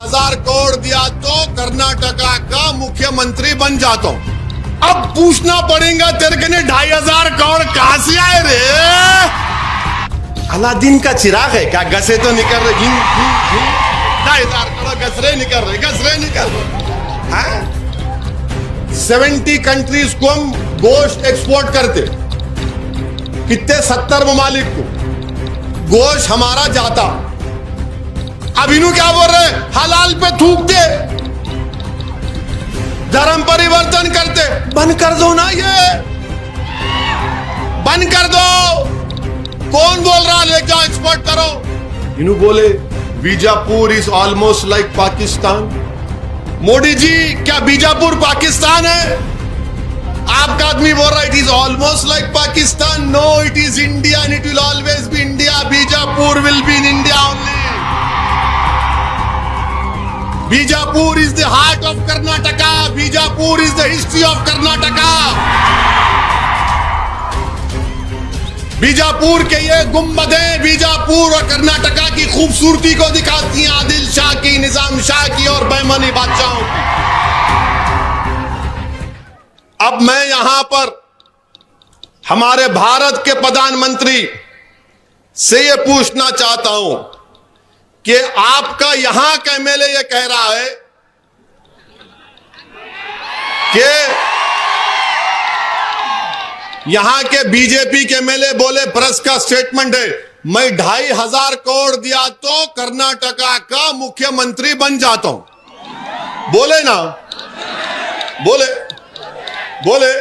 1000 करोड़ दिया तो कर्नाटका का मुख्यमंत्री बन जाता हूं। अब पूछना पड़ेगा तेरे के 2500 करोड़ कहां से आए रे? अलादीन का चिराग है क्या? गसे तो निकल रहे, 2500 करोड़ गसरे निकल रहे हैं? 70 कंट्रीज को हम गोश्त एक्सपोर्ट करते, कितने 70 ममालिक को गोश्त हमारा जाता। अब इन्हों क्या बोल रहे? हलाल पे थूक दे, धर्म परिवर्तन करते। बंद कर दो ना, ये बंद कर दो। कौन बोल रहा ले जाओ एक्सपोर्ट करो? इन्हों बोले Bijapur is almost like Pakistan. Modi ji, क्या बीजापुर पाकिस्तान है? आपका आदमी बोल रहा है it is almost like Pakistan. No, it is India and it will always be India. Bijapur will be in India only. Bijapur is the heart of Karnataka. Bijapur is the history of Karnataka. Bijapur के ये गुंबदें बीजापुर और कर्नाटका की खूबसूरती को दिखाती हैं, आदिल शाह की, निजाम शाह की और बेमनी बादशाहों की। अब मैं यहां पर हमारे भारत के प्रधानमंत्री से ये पूछना चाहता हूं कि आपका यहां का एमएलए ये कह रहा है कि यहां के बीजेपी के एमएलए बोले, प्रेस का स्टेटमेंट है, मैं 2500 करोड़ दिया तो कर्नाटका का मुख्यमंत्री बन जाता हूं। बोले ना, बोले बोले,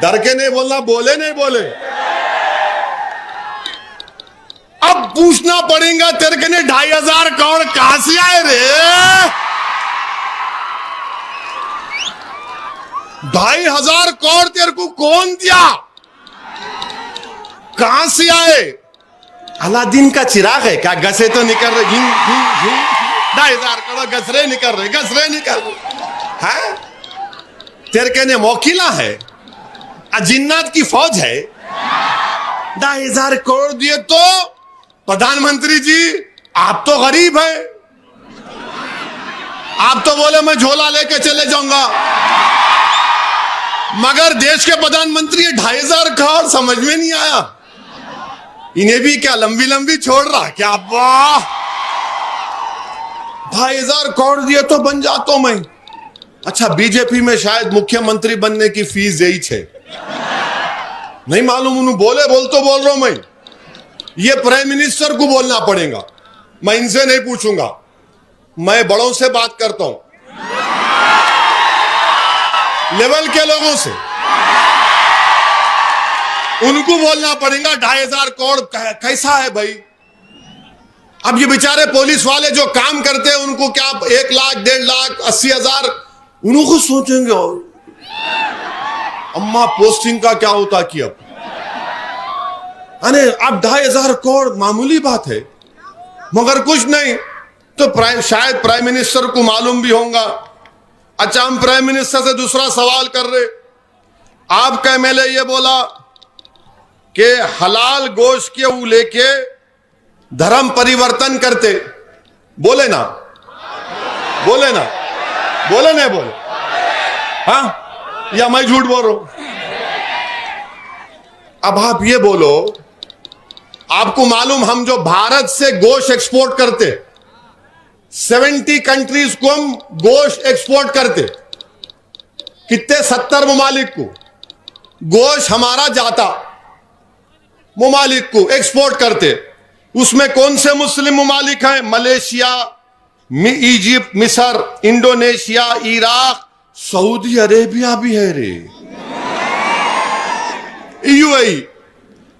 डर के नहीं बोलना, बोले नहीं बोले। अब पूछना पड़ेगा तेरे के 2500 करोड़ कहां से आए रे? 2500 करोड़ तेरे को कौन दिया? कहां से आए? अलादीन का चिराग है क्या? गसे तो निकल रहे, 2500 करोड़ गसरे निकल रहे हैं? तेरे के मोकिला है, जिन्नात की फौज है। 2500 करोड़ दिए तो प्रधानमंत्री जी आप तो गरीब हैं, आप तो बोले मैं झोला लेके चले जाऊंगा, मगर देश के प्रधानमंत्री 2500 करोड़ समझ में नहीं आया। इन्हें भी क्या लंबी लंबी छोड़ रहा क्या? वाह, 2500 करोड़ दिए तो बन जाता हूं मैं। अच्छा, बीजेपी में शायद मुख्यमंत्री बनने की फीस यही है, नहीं मालूम। उन्होंने बोले, बोल रहा हूं मैं, ये प्राइम मिनिस्टर को बोलना पड़ेगा, मैं इनसे नहीं पूछूंगा, मैं बड़ों से बात करता हूं, लेवल के लोगों से, उनको बोलना पड़ेगा 2500 करोड़ कैसा है भाई। अब ये बेचारे पुलिस वाले जो काम करते हैं उनको क्या 1 लाख 1.5 लाख 80,000, उनको सोचेंगे अम्मा पोस्टिंग का क्या होता कि अब अब 2500 करोड़ मामूली बात है, मगर कुछ नहीं तो शायद प्राइम मिनिस्टर को मालूम भी होगा। अच्छा, हम प्राइम मिनिस्टर से दूसरा सवाल कर रहे, आपका एमएलए ये बोला कि हलाल गोश्त के वो लेके धर्म परिवर्तन करते। बोले ना, बोले ना, बोले नहीं बोले? हाँ, या मैं झूठ बोल रहा हूं? अब आप ये बोलो, आपको मालूम हम जो भारत से गोश्त एक्सपोर्ट करते, 70 कंट्रीज को हम गोश्त एक्सपोर्ट करते, कितने 70 ममालिक को गोश्त हमारा जाता, ममालिक को एक्सपोर्ट करते। उसमें कौन से मुस्लिम ममालिक हैं? मलेशिया, इजिप्ट, मिस्र, इंडोनेशिया, इराक, सऊदी अरेबिया भी है रे, यूएई।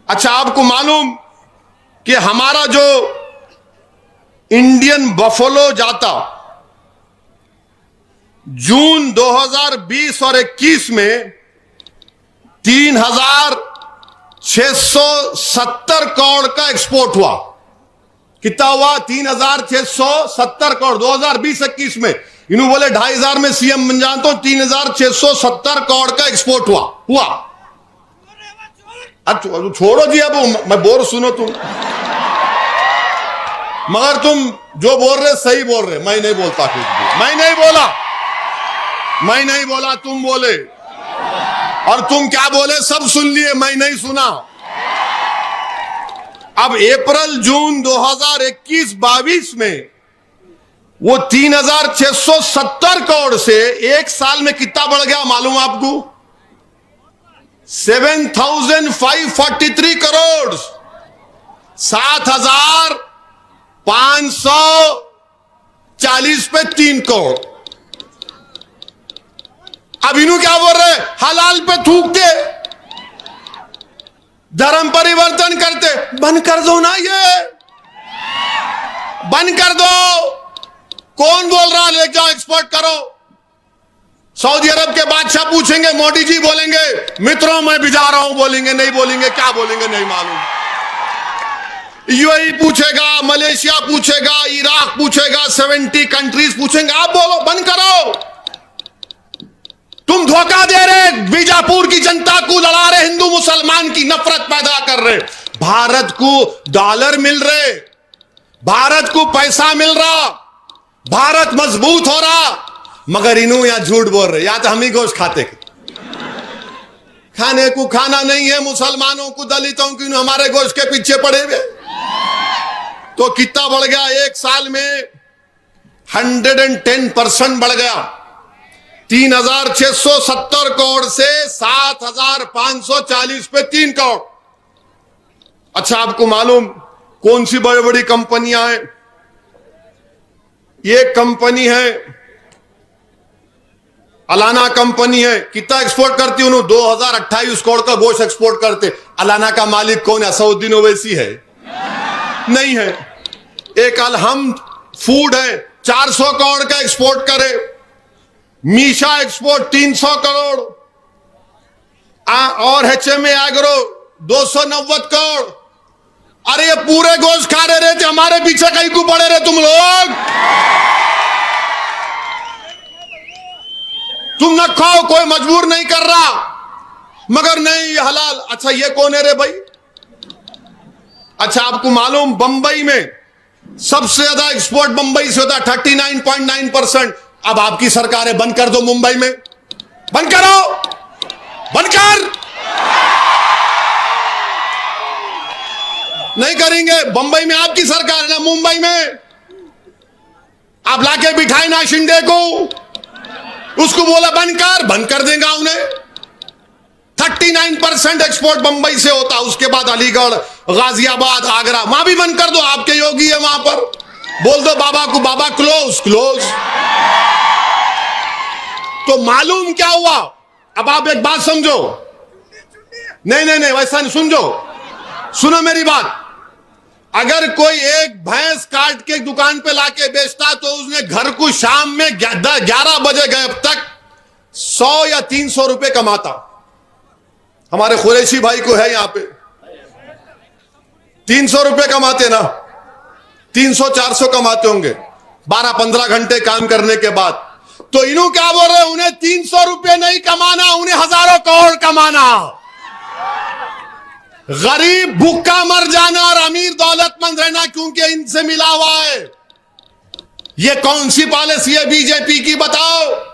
अच्छा, आपको मालूम कि हमारा जो इंडियन बफलो जाता जून 2020 और 21 में 3670 करोड़ का एक्सपोर्ट हुआ। कितना हुआ? 3670 करोड़ 2020-21 में। इन्होंने बोले 2500 में सीएम बन जाता हूं, 3670 करोड़ का एक्सपोर्ट हुआ। अब छोड़ो जी, अब मैं बोर सुनो तुम। मगर तुम जो बोल रहे सही बोल रहे, मैं नहीं बोलता कुछ भी, मैं नहीं बोला, तुम बोले, और तुम क्या बोले सब सुन लिए, मैं नहीं सुना। अब अप्रैल जून 2021-22 में वो 3670 करोड़ से एक साल में कितना बढ़ गया मालूम आपको? 7543 करोड़, 7540 पे 3 करोड़। अब इन्हों क्या बोल रहे? हलाल पे थूकते, धर्म परिवर्तन करते। बंद कर दो ना, ये बंद कर दो। कौन बोल रहा ले जाओ एक्सपोर्ट करो? सऊदी अरब के बादशाह पूछेंगे, मोदी जी बोलेंगे मित्रों मैं भी जा रहा हूं, बोलेंगे नहीं, बोलेंगे क्या बोलेंगे नहीं मालूम। यूएई पूछेगा, मलेशिया पूछेगा, इराक पूछेगा, 70 कंट्रीज पूछेंगे। आप बोलो बंद करो। तुम धोखा दे रहे, बीजापुर की जनता को लड़ा रहे, हिंदू मुसलमान की नफरत पैदा कर रहे। भारत को डॉलर मिल रहे, भारत को पैसा मिल रहा, भारत मजबूत हो रहा, मगर इन्हों या झूठ बोल रहे। या तो हम ही गोश्त खाते, खाने को खाना नहीं है मुसलमानों को, दलितों को, हमारे गोश्त के पीछे पड़े हुए। तो कितना बढ़ गया? एक साल में 110% बढ़ गया। 3670 करोड़ से 7540 पे 3 करोड़। अच्छा, आपको मालूम कौन सी बड़ी बड़ी कंपनियां हैं? ये कंपनी है अलाना कंपनी है। कितना एक्सपोर्ट करती है? 2028 करोड़ का गोश्त एक्सपोर्ट करते। अलाना का मालिक कौन है? असउद्दीन ओवैसी है? नहीं है। एक अलहम्द फूड है, 400 करोड़ का एक्सपोर्ट करे। मीशा एक्सपोर्ट 300 करोड़, और एचएमए एग्रो 290 करोड़। अरे ये पूरे गोश्त खा रहे थे, हमारे पीछे कहीं को पड़े रहे तुम लोग। तुम न खाओ, कोई मजबूर नहीं कर रहा, मगर नहीं ये हलाल। अच्छा, ये कौन है रे भाई? अच्छा, आपको मालूम बंबई में सबसे ज्यादा एक्सपोर्ट बंबई से होता है, 39.9%। अब आपकी सरकार है, बंद कर दो मुंबई में, बंद करो, बंद कर। नहीं करेंगे। बंबई में आपकी सरकार है ना, मुंबई में आप लाके बिठाए ना शिंदे को, उसको बोला बंद कर देगा उन्हें। 39% एक्सपोर्ट बंबई से होता, उसके बाद अलीगढ़, गाजियाबाद, आगरा, वहां भी बंद कर दो। आपके योगी है वहां पर, बोल दो बाबा को, बाबा क्लोज। तो मालूम क्या हुआ? अब आप एक बात समझो। नहीं वैसा नहीं, सुनो मेरी बात। अगर कोई एक भैंस काट के दुकान पे लाके बेचता, तो उसने घर को शाम में 11 बजे गए अब तक 100 या 300 रुपए कमाता। हमारे कुरैशी भाई को है यहां पे 300 रुपए कमाते ना, 300-400 कमाते होंगे 12-15 घंटे काम करने के बाद। तो इन्हों क्या बोल रहे? उन्हें 300 रुपए नहीं कमाना, उन्हें हजारों करोड़ कमाना। गरीब भूखा मर जाना और अमीर दौलतमंद रहना, क्योंकि इनसे मिला हुआ है। ये कौन सी पॉलिसी है बीजेपी की बताओ?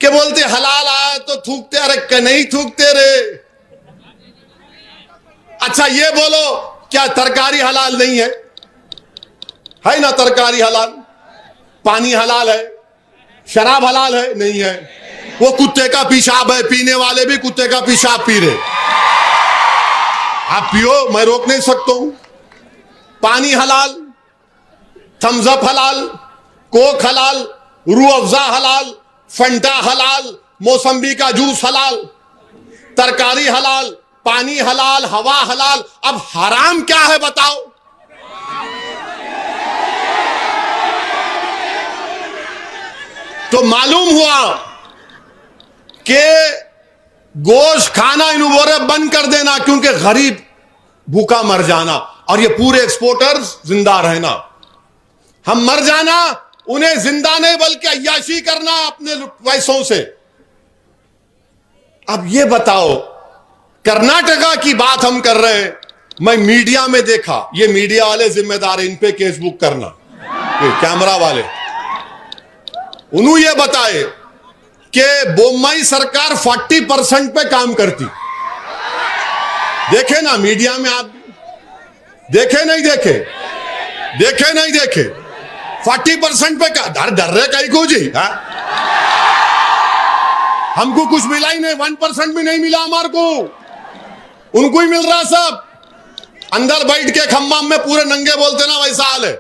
कि बोलते हलाल आए तो थूकते, अरे नहीं थूकते रे। अच्छा, ये बोलो क्या तरकारी हलाल नहीं है? है ना तरकारी हलाल, पानी हलाल है, शराब हलाल है? नहीं है। वो कुत्ते का पेशाब है, पीने वाले भी कुत्ते का पेशाब पी रहे। आप पियो, मैं रोक नहीं सकता हूं। पानी हलाल, थम्स अप हलाल, कोक हलाल, रूह अफ़ज़ा हलाल, फंटा हलाल, मौसम्बी का जूस हलाल, तरकारी हलाल, पानी हलाल, हवा हलाल। अब हराम क्या है बताओ? तो मालूम हुआ कि गोश्त खाना इन बोरे बंद कर देना, क्योंकि गरीब भूखा मर जाना और ये पूरे एक्सपोर्टर्स जिंदा रहना। हम मर जाना, उन्हें जिंदा नहीं बल्कि अय्याशी करना अपने पैसों से। अब ये बताओ, कर्नाटका की बात हम कर रहे हैं, मैं मीडिया में देखा, ये मीडिया वाले जिम्मेदार, इन पे केस बुक करना, ये कैमरा वाले, उन्होंने ये बताए कि बोम्मई सरकार 40% पे काम करती। देखे ना मीडिया में आप, देखे नहीं देखे, देखे नहीं देखे, 40% पे डर डर रहे कहीं को जी। हमको कुछ मिला ही नहीं, 1% भी नहीं मिला हमारे को, उनको ही मिल रहा सब। अंदर बैठ के खम्बाम में पूरे नंगे बोलते ना, वैसा हाल है।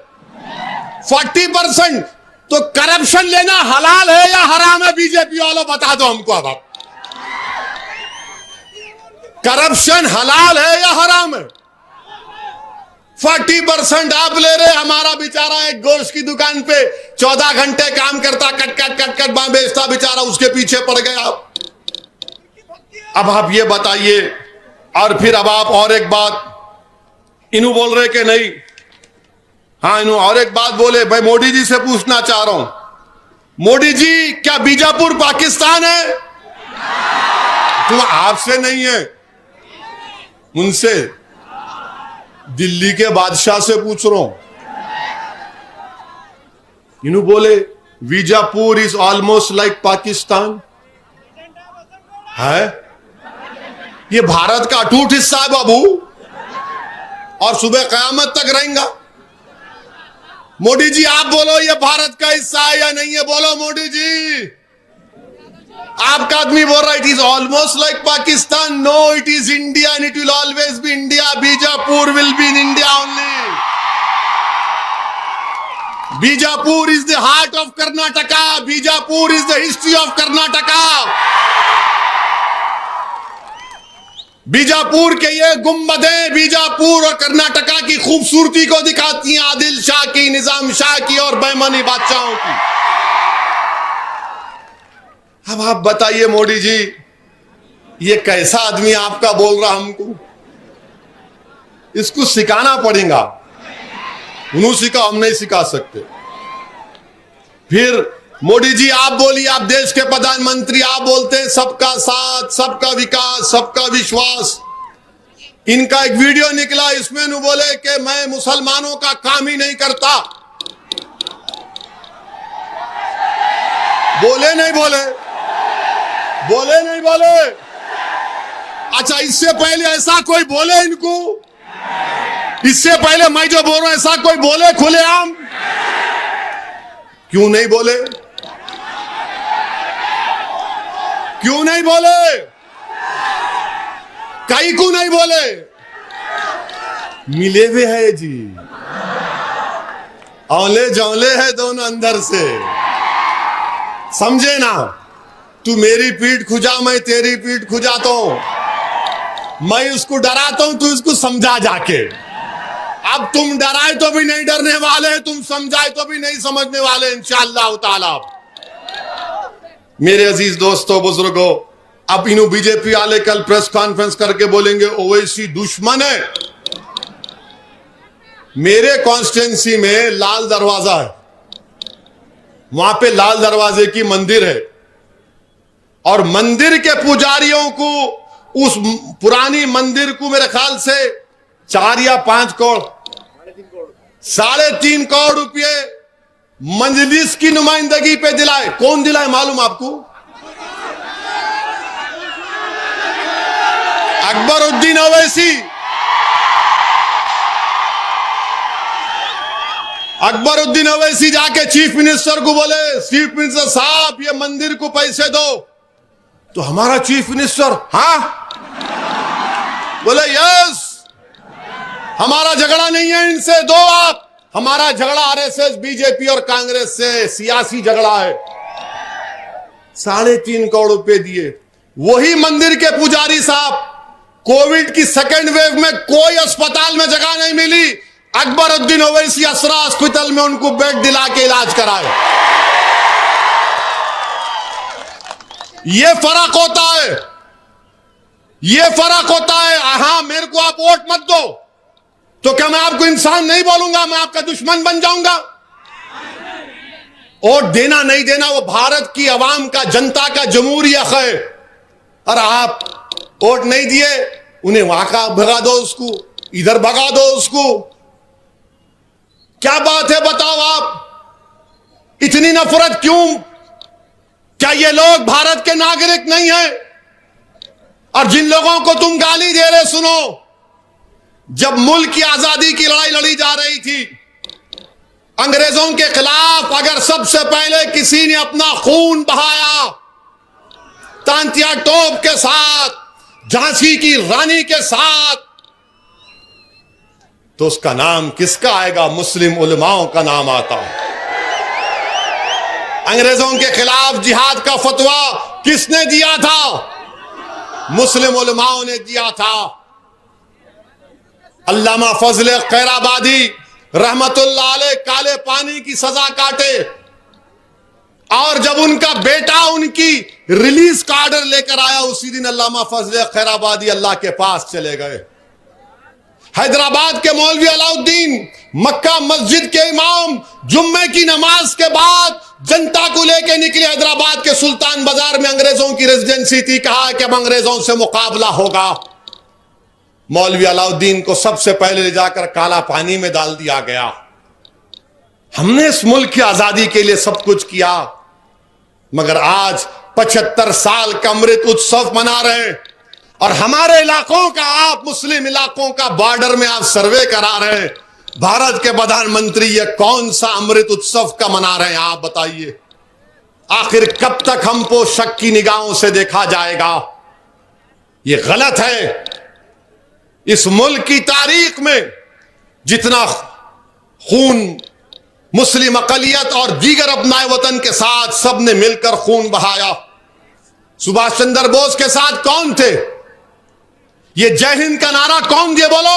40%। तो करप्शन लेना हलाल है या हराम है? बीजेपी वालों बता दो हमको। अब आप, करप्शन हलाल है या हराम है? 40% आप ले रहे। हमारा बेचारा एक गोश्त की दुकान पे 14 घंटे काम करता, कट कट कट कट बेचता, बेचारा उसके पीछे पड़ गया। अब आप ये बताइए। और फिर अब आप और एक बात इन्हों बोल रहे कि नहीं, हाँ इन्हों और एक बात बोले। भाई मोदी जी से पूछना चाह रहा हूं, मोदी जी क्या बीजापुर पाकिस्तान है? तुम आपसे नहीं है, उनसे, दिल्ली के बादशाह से पूछ रहा हूं। इन्हों बोले Bijapur is almost like Pakistan है। ये भारत का अटूट हिस्सा है बाबू, और सुबह कयामत तक रहेगा। मोदी जी आप बोलो ये भारत का हिस्सा है या नहीं है? बोलो मोदी जी। आपका आदमी बोल रहा है it is almost like Pakistan. No, it is India and it will always be India. Bijapur will be in India only. Bijapur is the heart of Karnataka. Bijapur is the history of Karnataka. Bijapur के ये गुंबदें बीजापुर और कर्नाटका की खूबसूरती को दिखाती हैं, आदिल शाह की, निजाम शाह की और बैमनी बादशाहों की। अब आप बताइए मोदी जी, ये कैसा आदमी आपका बोल रहा हमको? इसको सिखाना पड़ेगा। उन्होंने सिखा, हम नहीं सिखा सकते। फिर मोदी जी आप बोलिए, आप देश के प्रधानमंत्री, आप बोलते हैं सबका साथ, सबका विकास, सबका विश्वास। इनका एक वीडियो निकला, इसमें नु बोले कि मैं मुसलमानों का काम ही नहीं करता। बोले नहीं बोले? बोले नहीं बोले? अच्छा, इससे पहले ऐसा कोई बोले इनको? इससे पहले मैं जो बोल रहा हूं ऐसा कोई बोले खुलेआम? क्यों नहीं बोले? क्यों नहीं बोले? कई को नहीं बोले? मिले हुए है जी, औले जौले है दोनों अंदर से, समझे ना? तू मेरी पीठ खुजा, मैं तेरी पीठ खुजाता हूं। मैं उसको डराता हूं, तू इसको समझा जाके। अब तुम डराए तो भी नहीं डरने वाले, तुम समझाए तो भी नहीं समझने वाले इंशाअल्लाह ताला। मेरे अजीज दोस्तों, बुजुर्गों, अब इन्हों बीजेपी वाले कल प्रेस कॉन्फ्रेंस करके बोलेंगे ओवैसी दुश्मन है। मेरे कॉन्स्टिट्यूंसी में लाल दरवाजा है, वहां पे लाल दरवाजे की मंदिर है, और मंदिर के पुजारियों को, उस पुरानी मंदिर को मेरे ख्याल से 4 या 5 करोड़, 3.5 करोड़ रुपये मजलिस की नुमाइंदगी पे दिलाए। कौन दिलाए मालूम आपको? अकबरुद्दीन ओवैसी। अकबरुद्दीन ओवैसी जाके चीफ मिनिस्टर को बोले, चीफ मिनिस्टर साहब ये मंदिर को पैसे दो। तो हमारा चीफ मिनिस्टर, हाँ, बोले यस, हमारा झगड़ा नहीं है इनसे, दो आप। हमारा झगड़ा आरएसएस, बीजेपी और कांग्रेस से सियासी झगड़ा है। 3.5 करोड़ रुपए दिए। वही मंदिर के पुजारी साहब, कोविड की सेकेंड वेव में कोई अस्पताल में जगह नहीं मिली, अकबरुद्दीन ओवैसी असरा हॉस्पिटल में उनको बेड दिला के इलाज कराए। ये फर्क होता है, ये फर्क होता है। हाँ, मेरे को आप वोट मत दो तो क्या मैं आपको इंसान नहीं बोलूंगा? मैं आपका दुश्मन बन जाऊंगा? वोट देना नहीं देना वो भारत की आवाम का, जनता का जमहूरी हक है। और आप वोट नहीं दिए, उन्हें वहां का भगा दो उसको। इधर भगा दो उसको। क्या बात है, बताओ आप, इतनी नफरत क्यों? क्या ये लोग भारत के नागरिक नहीं हैं? और जिन लोगों को तुम गाली दे रहे, सुनो, जब मुल्क की आजादी की लड़ाई लड़ी जा रही थी अंग्रेजों के खिलाफ, अगर सबसे पहले किसी ने अपना खून बहाया तांतिया टोप के साथ, झांसी की रानी के साथ, तो उसका नाम किसका आएगा? मुस्लिम उलमाओं का नाम आता है। अंग्रेजों के खिलाफ जिहाद का फतवा किसने दिया था? मुस्लिम उलमाओं ने दिया था। अल्लामा फजल खैराबादी रहमतुल्लाह अलैह काले पानी की सजा काटे, और जब उनका बेटा उनकी रिलीज का ऑर्डर लेकर आया, उसी दिन अल्लामा फजल खैराबादी अल्लाह के पास चले गए। हैदराबाद के मौलवी अलाउद्दीन मक्का मस्जिद के इमाम जुम्मे की नमाज के बाद जनता को लेकर निकले। हैदराबाद के सुल्तान बाजार में अंग्रेजों की रेजिडेंसी थी। कहा कि अब अंग्रेजों से मुकाबला होगा। मौलवी अलाउद्दीन को सबसे पहले ले जाकर काला पानी में डाल दिया गया। हमने इस मुल्क की आजादी के लिए सब कुछ किया, मगर आज 75 साल का अमृत उत्सव मना रहे हैं, और हमारे इलाकों का, आप मुस्लिम इलाकों का बॉर्डर में आप सर्वे करा रहे हैं। भारत के प्रधानमंत्री ये कौन सा अमृत उत्सव का मना रहे हैं? आप बताइए, आखिर कब तक हमको शक की निगाहों से देखा जाएगा? ये गलत है। इस मुल्क की तारीख में जितना खून मुस्लिम अकलियत और दीगर अपनाए वतन के साथ सबने मिलकर खून बहाया। सुभाष चंद्र बोस के साथ कौन थे? ये जय हिंद का नारा कौन दिए? बोलो,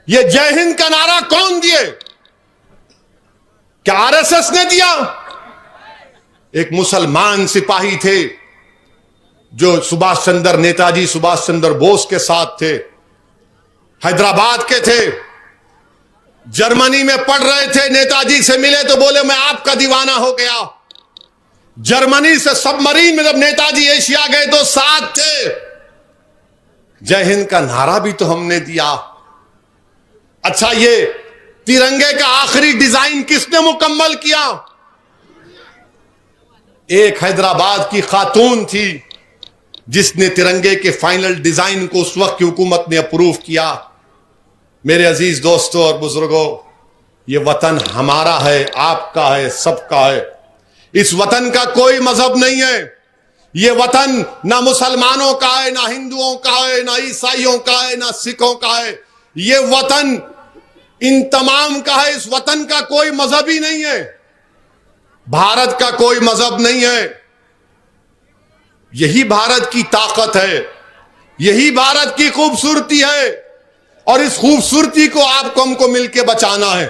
ये जय हिंद का नारा कौन दिए? क्या आरएसएस ने दिया? एक मुसलमान सिपाही थे जो नेताजी सुभाष चंद्र बोस के साथ थे, हैदराबाद के थे, जर्मनी में पढ़ रहे थे। नेताजी से मिले तो बोले मैं आपका दीवाना हो गया। जर्मनी से सबमरीन में जब नेताजी एशिया गए तो साथ थे। जय हिंद का नारा भी तो हमने दिया। अच्छा, ये तिरंगे का आखिरी डिजाइन किसने मुकम्मल किया? एक हैदराबाद की खातून थी जिसने तिरंगे के फाइनल डिजाइन को उस वक्त की हुकूमत ने अप्रूव किया। मेरे अजीज दोस्तों और बुजुर्गों, ये वतन हमारा है, आपका है, सबका है। इस वतन का कोई मजहब नहीं है। ये वतन ना मुसलमानों का है, ना हिंदुओं का है, ना ईसाइयों का है, ना सिखों का है। ये वतन इन तमाम का है। इस वतन का कोई मजहब ही नहीं है। भारत का कोई मजहब नहीं है। यही भारत की ताकत है, यही भारत की खूबसूरती है, और इस खूबसूरती को आपको हमको मिलकर बचाना है।